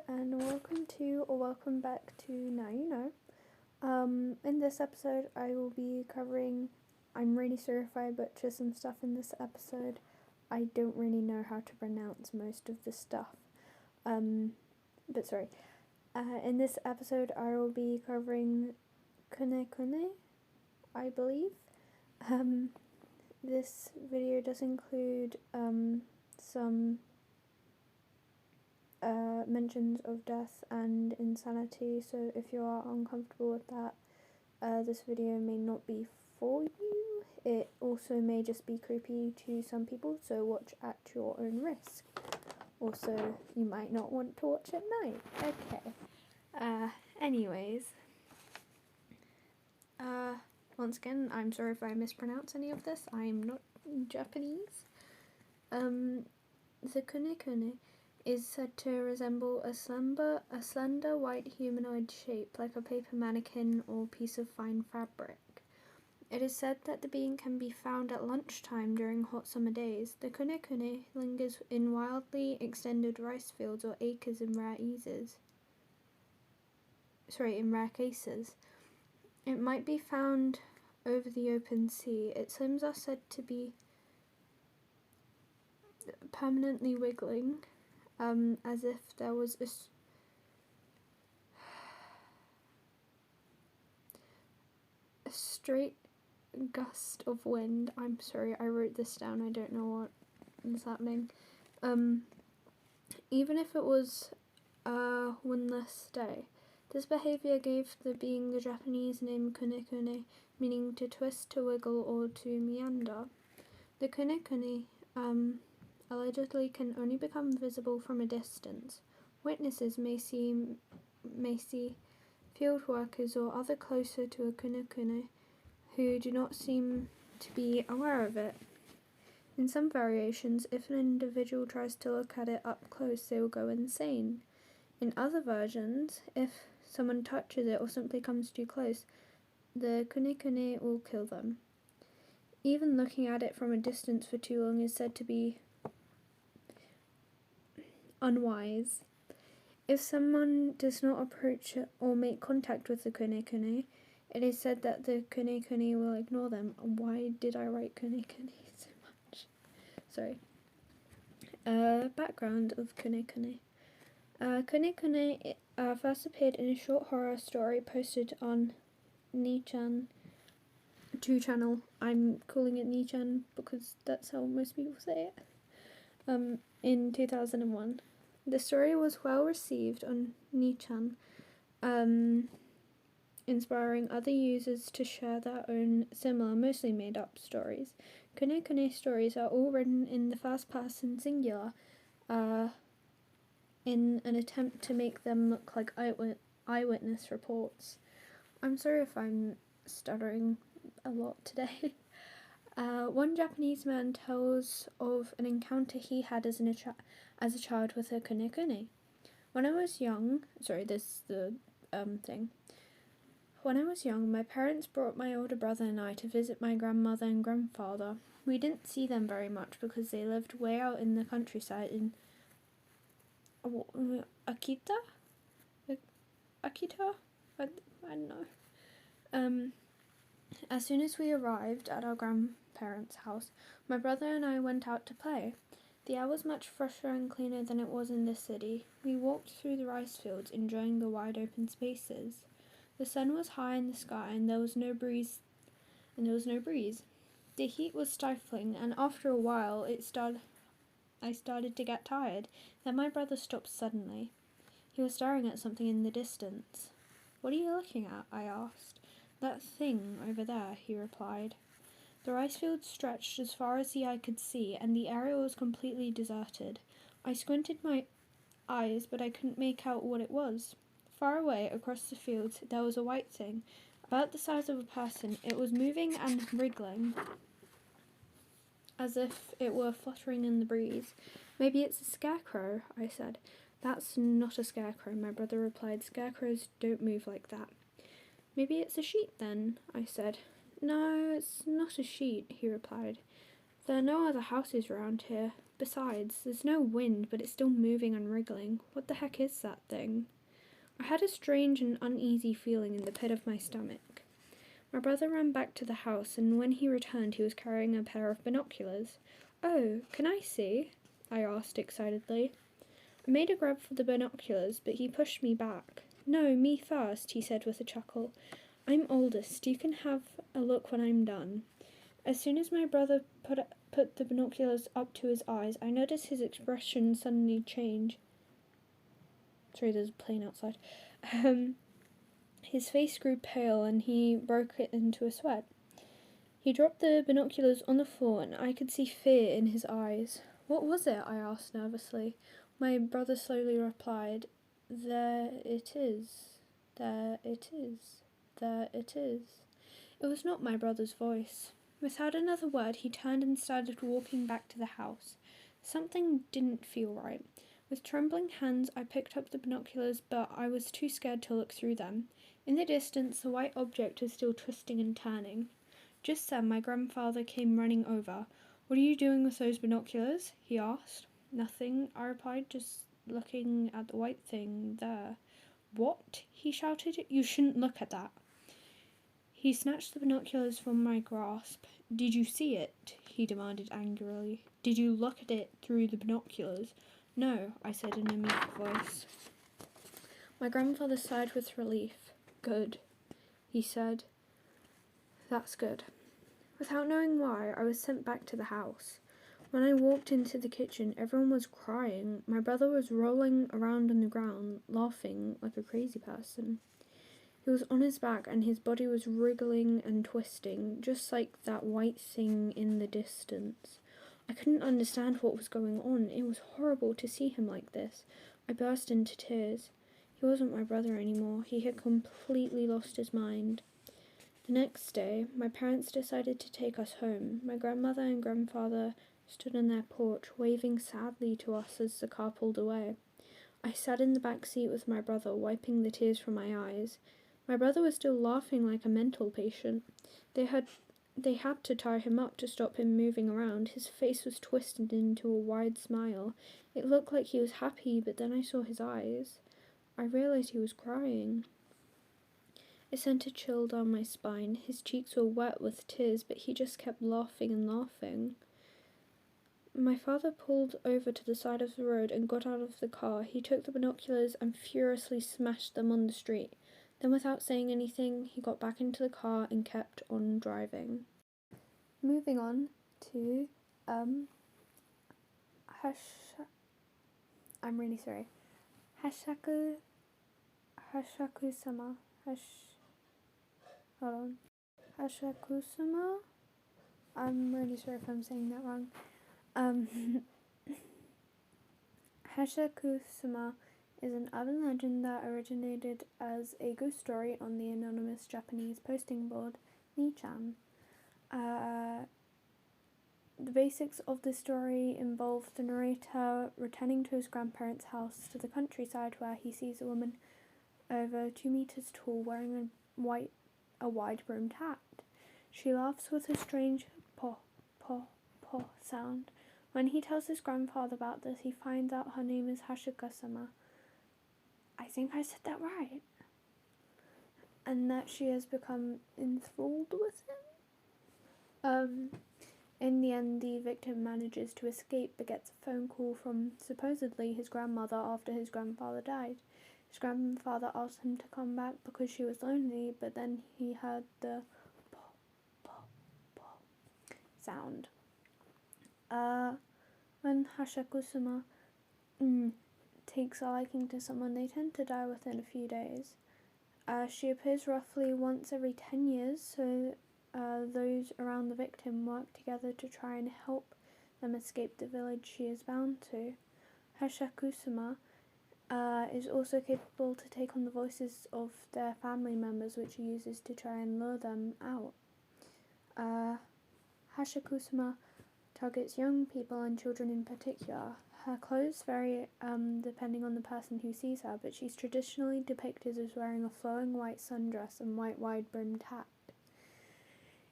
and welcome back to Now You Know. In this episode, I will be covering. I'm really sorry if I butcher some stuff in this episode. I don't really know how to pronounce most of the stuff. But sorry. In this episode, I will be covering KuneKune, I believe. This video does include some mentions of death and insanity, so if you are uncomfortable with that, this video may not be for you. It also may just be creepy to some people, so watch at your own risk. Also, you might not want to watch at night. Okay. Anyways. Once again, I'm sorry if I mispronounce any of this. I'm not Japanese. The KuneKune is said to resemble a slender white humanoid shape like a paper mannequin or piece of fine fabric. It is said that the being can be found at lunchtime during hot summer days. The KuneKune lingers in wildly extended rice fields or acres in rare cases. It might be found over the open sea. Its limbs are said to be permanently wiggling, as if there was a straight gust of wind. I'm sorry, I wrote this down. I don't know what is happening. Even if it was a windless day. This behavior gave the being the Japanese name KuneKune, meaning to twist, to wiggle, or to meander. The KuneKune allegedly can only become visible from a distance. Witnesses may see field workers or other closer to a KuneKune who do not seem to be aware of it. In some variations, if an individual tries to look at it up close, they will go insane. In other versions, if someone touches it or simply comes too close, the KuneKune will kill them. Even looking at it from a distance for too long is said to be unwise. If someone does not approach it or make contact with the KuneKune, it is said that the KuneKune will ignore them. Why did I write KuneKune so much? Sorry. Background of KuneKune. KuneKune first appeared in a short horror story posted on Nichan 2 channel. I'm calling it Nichan because that's how most people say it. In 2001. The story was well received on Nichan, inspiring other users to share their own similar, mostly made up stories. KuneKune stories are all written in the first person singular, in an attempt to make them look like eyewitness reports. I'm sorry if I'm stuttering a lot today. One Japanese man tells of an encounter he had as a child with a KuneKune. When I was young, When I was young, my parents brought my older brother and I to visit my grandmother and grandfather. We didn't see them very much because they lived way out in the countryside in Akita? I don't know. As soon as we arrived at our grandparents' house, my brother and I went out to play. The air was much fresher and cleaner than it was in the city. We walked through the rice fields, enjoying the wide open spaces. The sun was high in the sky, and there was no breeze. The heat was stifling, and after a while, I started to get tired. Then my brother stopped suddenly. He was staring at something in the distance. "What are you looking at?" I asked. "That thing over there," he replied. The rice field stretched as far as the eye could see, and the area was completely deserted. I squinted my eyes, but I couldn't make out what it was. Far away, across the fields, there was a white thing, about the size of a person. It was moving and wriggling, as if it were fluttering in the breeze. "Maybe it's a scarecrow," I said. "That's not a scarecrow," my brother replied. "Scarecrows don't move like that." "Maybe it's a sheet then," I said. "No, it's not a sheet," he replied. There are no other houses around here. Besides, there's no wind, but it's still moving and wriggling. What the heck is that thing? I had a strange and uneasy feeling in the pit of my stomach. My brother ran back to the house, and when he returned he was carrying a pair of binoculars. "Oh, can I see?" I asked excitedly. I made a grab for the binoculars, but he pushed me back. "No, me first," he said with a chuckle. "I'm oldest. You can have a look when I'm done." As soon as my brother put the binoculars up to his eyes, I noticed his expression suddenly change. Sorry, there's a plane outside. His face grew pale and he broke it into a sweat. He dropped the binoculars on the floor and I could see fear in his eyes. "What was it?" I asked nervously. My brother slowly replied, "There it is. There it is. There it is." It was not my brother's voice. Without another word, he turned and started walking back to the house. Something didn't feel right. With trembling hands, I picked up the binoculars, but I was too scared to look through them. In the distance, the white object was still twisting and turning. Just then, my grandfather came running over. "What are you doing with those binoculars?" he asked. "Nothing," I replied, "just looking at the white thing there." "What?" he shouted. "You shouldn't look at that." He snatched the binoculars from my grasp. "Did you see it?" he demanded angrily. "Did you look at it through the binoculars?" "No," I said in a meek voice. My grandfather sighed with relief. "Good," he said. "That's good." Without knowing why, I was sent back to the house. When I walked into the kitchen, everyone was crying. My brother was rolling around on the ground, laughing like a crazy person. He was on his back and his body was wriggling and twisting, just like that white thing in the distance. I couldn't understand what was going on. It was horrible to see him like this. I burst into tears. He wasn't my brother anymore. He had completely lost his mind. The next day, my parents decided to take us home. My grandmother and grandfather stood on their porch, waving sadly to us as the car pulled away. I sat in the back seat with my brother, wiping the tears from my eyes. My brother was still laughing like a mental patient. They had to tie him up to stop him moving around. His face was twisted into a wide smile. It looked like he was happy, but then I saw his eyes. I realized he was crying. It sent a chill down my spine. His cheeks were wet with tears, but he just kept laughing and laughing. My father pulled over to the side of the road and got out of the car. He took the binoculars and furiously smashed them on the street. Then, without saying anything, he got back into the car and kept on driving. Moving on to I'm really sorry. Hasshaku-Sama. Hold on. Hasshaku-Sama? I'm really sorry if I'm saying that wrong. Hasshaku-Sama is an urban legend that originated as a ghost story on the anonymous Japanese posting board Nichan. The basics of the story involve the narrator returning to his grandparents' house to the countryside where he sees a woman over 2 meters tall wearing a wide-brimmed hat. She laughs with a strange "poh, poh, poh" sound. When he tells his grandfather about this, he finds out her name is Hasshaku-Sama. I think I said that right. And that she has become enthralled with him. In the end, the victim manages to escape but gets a phone call from supposedly his grandmother after his grandfather died. His grandfather asked him to come back because she was lonely, but then he heard the "poh, poh, poh" sound. When Hasshaku-Sama takes a liking to someone, they tend to die within a few days. She appears roughly once every 10 years, so those around the victim work together to try and help them escape the village she is bound to. Hasshaku-Sama is also capable to take on the voices of their family members, which she uses to try and lure them out. Hasshaku-Sama targets young people and children in particular. Her clothes vary depending on the person who sees her, but she's traditionally depicted as wearing a flowing white sundress and white wide-brimmed hat.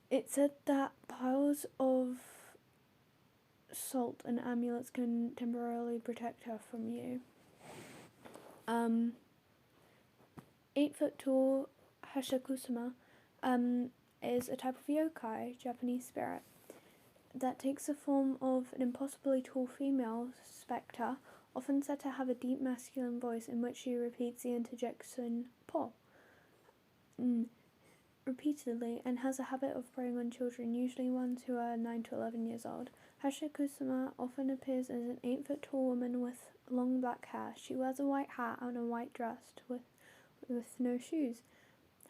It's said that piles of salt and amulets can temporarily protect her from you. 8-foot tall Hasshaku-Sama is a type of yokai, Japanese spirit, that takes the form of an impossibly tall female spectre, often said to have a deep masculine voice in which she repeats the interjection po repeatedly, and has a habit of preying on children, usually ones who are 9 to 11 years old. Hasshaku-Sama often appears as an 8-foot tall woman with long black hair. She wears a white hat and a white dress with no shoes.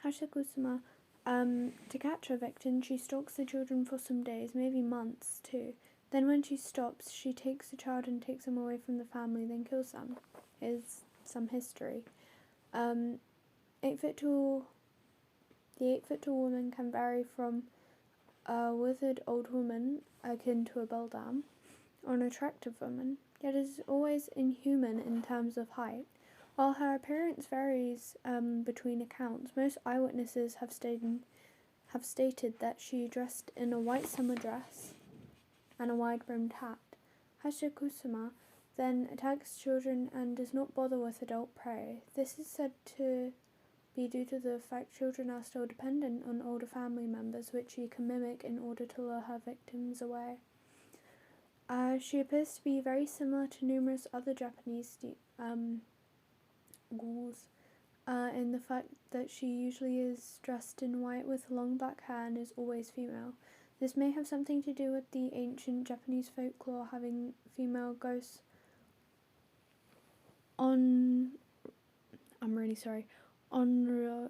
Hasshaku-Sama, to catch her victim, she stalks the children for some days, maybe months too. Then when she stops, she takes the child and takes them away from the family, then kills them. Is some history. 8-foot tall. The 8-foot tall woman can vary from a withered old woman, akin to a beldam, or an attractive woman, yet is always inhuman in terms of height. While her appearance varies between accounts, most eyewitnesses have stated that she dressed in a white summer dress and a wide-brimmed hat. Hasshaku-Sama then attacks children and does not bother with adult prey. This is said to be due to the fact children are still dependent on older family members, which she can mimic in order to lure her victims away. She appears to be very similar to numerous other Japanese ghouls in the fact that she usually is dressed in white with long black hair and is always female. This may have something to do with the ancient Japanese folklore having female ghosts on... Onryo?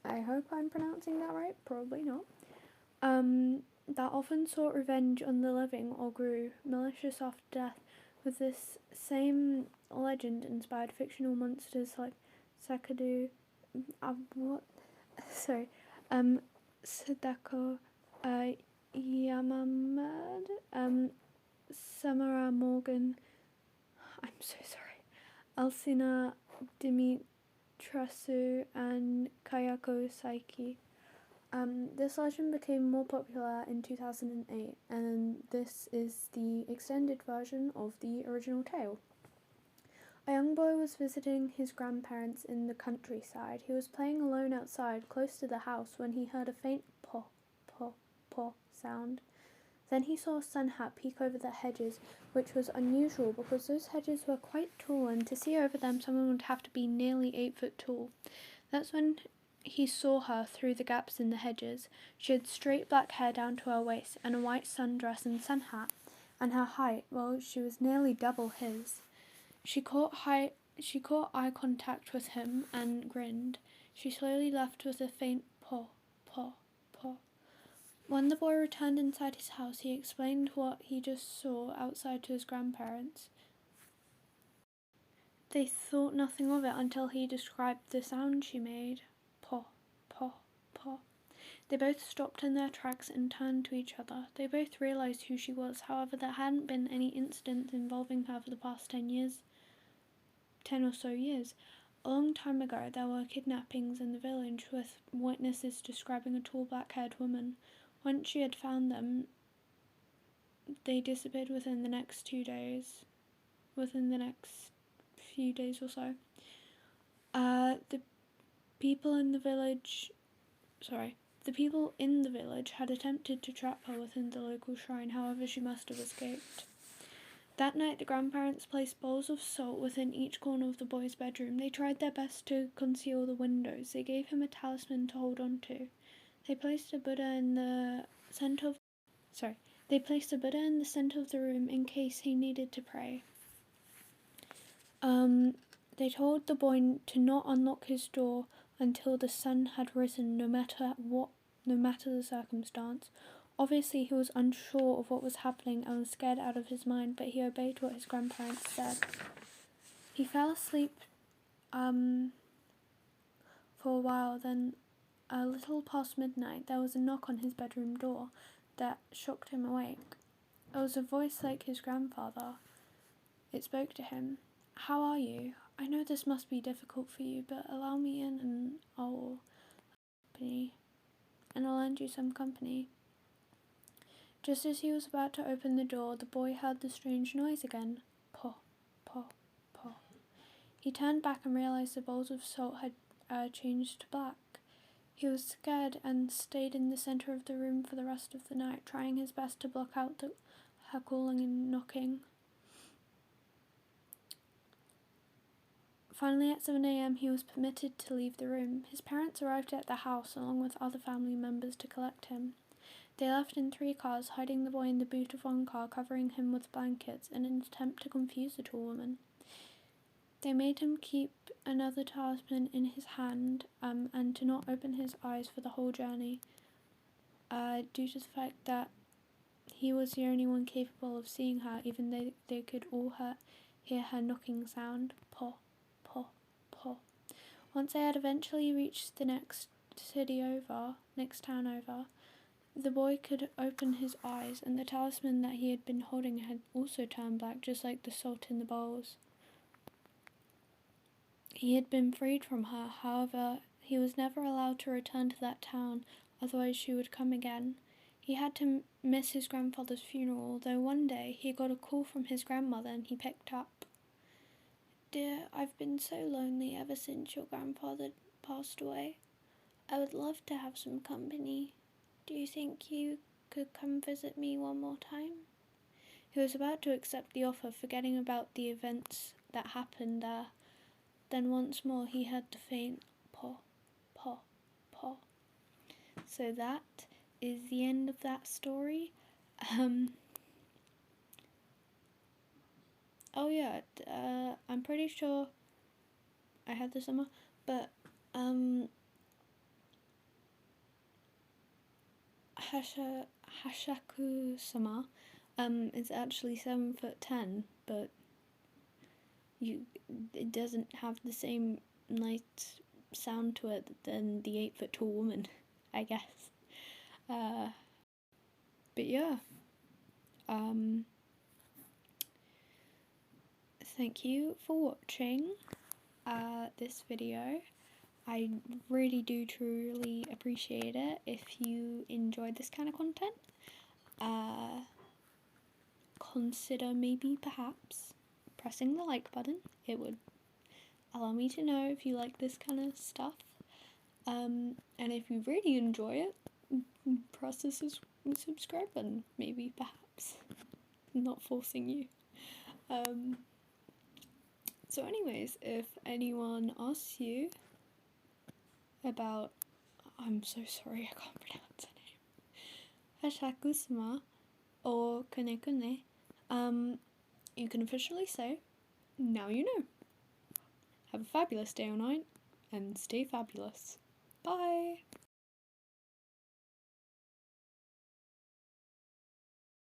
I hope I'm pronouncing that right, probably not. That often sought revenge on the living or grew malicious after death, with this same legend inspired fictional monsters like Sadako Yamamad, Samara Morgan, I'm so sorry, Alcina Dimitrasu, and Kayako Saiki. This legend became more popular in 2008, and this is the extended version of the original tale. A young boy was visiting his grandparents in the countryside. He was playing alone outside, close to the house, when he heard a faint paw, paw, paw sound. Then he saw a sun hat peek over the hedges, which was unusual because those hedges were quite tall, and to see over them someone would have to be nearly 8 foot tall. That's when he saw her through the gaps in the hedges. She had straight black hair down to her waist, and a white sundress and sun hat, and her height, well, she was nearly double his. She caught eye contact with him and grinned. She slowly left with a faint paw, paw, paw. When the boy returned inside his house, he explained what he just saw outside to his grandparents. They thought nothing of it until he described the sound she made. Paw, paw, paw. They both stopped in their tracks and turned to each other. They both realized who she was. However, there hadn't been any incidents involving her for the past 10 or so years. A long time ago, there were kidnappings in the village, with witnesses describing a tall black-haired woman. Once she had found them, they disappeared within the next few days or so. The people in the village had attempted to trap her within the local shrine. However, she must have escaped. That night, the grandparents placed bowls of salt within each corner of the boy's bedroom. They tried their best to conceal the windows. They gave him a talisman to hold on to. They placed a Buddha in the center of the room in case he needed to pray. They told the boy to not unlock his door until the sun had risen, no matter the circumstance. Obviously, he was unsure of what was happening and was scared out of his mind, but he obeyed what his grandparents said. He fell asleep for a while. Then, a little past midnight, there was a knock on his bedroom door that shocked him awake. It was a voice like his grandfather. It spoke to him. "How are you? I know this must be difficult for you, but allow me in and I'll lend you some company." Just as he was about to open the door, the boy heard the strange noise again. Paw, paw, paw. He turned back and realized the bowls of salt had changed to black. He was scared and stayed in the center of the room for the rest of the night, trying his best to block out her calling and knocking. Finally, at 7 a.m., he was permitted to leave the room. His parents arrived at the house along with other family members to collect him. They left in 3 cars, hiding the boy in the boot of one car, covering him with blankets in an attempt to confuse the tall woman. They made him keep another talisman in his hand and to not open his eyes for the whole journey, due to the fact that he was the only one capable of seeing her, even though they could all hear her knocking sound. Paw, paw, paw. Once they had eventually reached the next town over, the boy could open his eyes, and the talisman that he had been holding had also turned black, just like the salt in the bowls. He had been freed from her, however, he was never allowed to return to that town, otherwise she would come again. He had to miss his grandfather's funeral, though one day he got a call from his grandmother and he picked up. "Dear, I've been so lonely ever since your grandfather passed away. I would love to have some company. Do you think you could come visit me one more time?" He was about to accept the offer, forgetting about the events that happened there. Then once more he heard the faint paw, paw, paw. So that is the end of that story. Oh yeah, I'm pretty sure I had this somewhere, but Hasshaku-Sama is actually 7'10", but it doesn't have the same nice sound to it than the 8 foot tall woman, I guess. But yeah, thank you for watching this video. I really do truly appreciate it if you enjoyed this kind of content. Consider maybe perhaps pressing the like button. It would allow me to know if you like this kind of stuff. And if you really enjoy it, press the subscribe button, maybe, perhaps. I'm not forcing you. So anyways, if anyone asks you about, I'm so sorry, I can't pronounce her name, Hasshaku-Sama or KuneKune, you can officially say, now you know. Have a fabulous day or night, and stay fabulous. Bye!